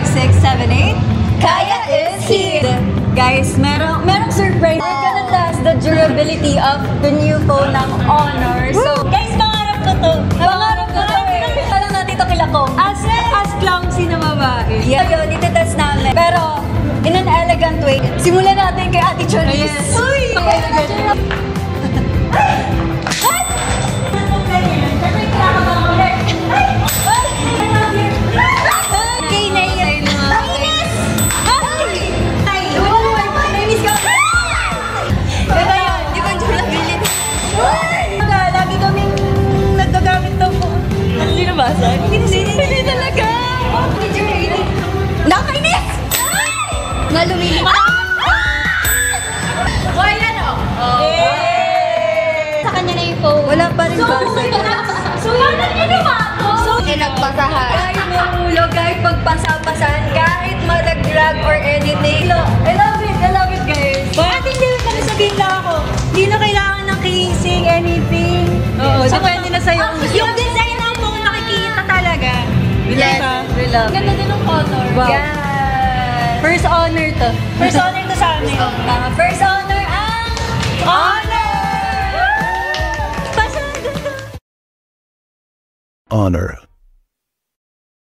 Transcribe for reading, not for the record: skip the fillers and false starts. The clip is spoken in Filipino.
6, 7, 8. Kaya is here! Guys, merong surprise. We're gonna test the durability of the new phone ng Honor. So, guys, pangarap ko to. Pangarap ko to eh. Tanong natin ito kila ko. As clumsy na babae. Yeah, yun, itetest namin. Pero, in an elegant way. Simulan natin kay Ate Choriz. Yes. Uy! Hindi talaga. Nakakainis! Nga lumilipad. O, ayan o. Sa kanya na yung phone. Wala pa rin ba? So, yun ang ginawa ko. Pinagpasahan. Kahit mahulog, kahit pagpasa-pasahan, kahit malagrag or anything. I love it guys. At hindi ko na sabihin lang ako. Hindi na kailangan ng casing, anything. Oo, depende na sa'yo. Yung design ng phone nakikita talaga. Yes, we love it. Ganda din ng color. Wow. Yes. First honor to. First honor to sa amin. First honor ang Honor! Honor.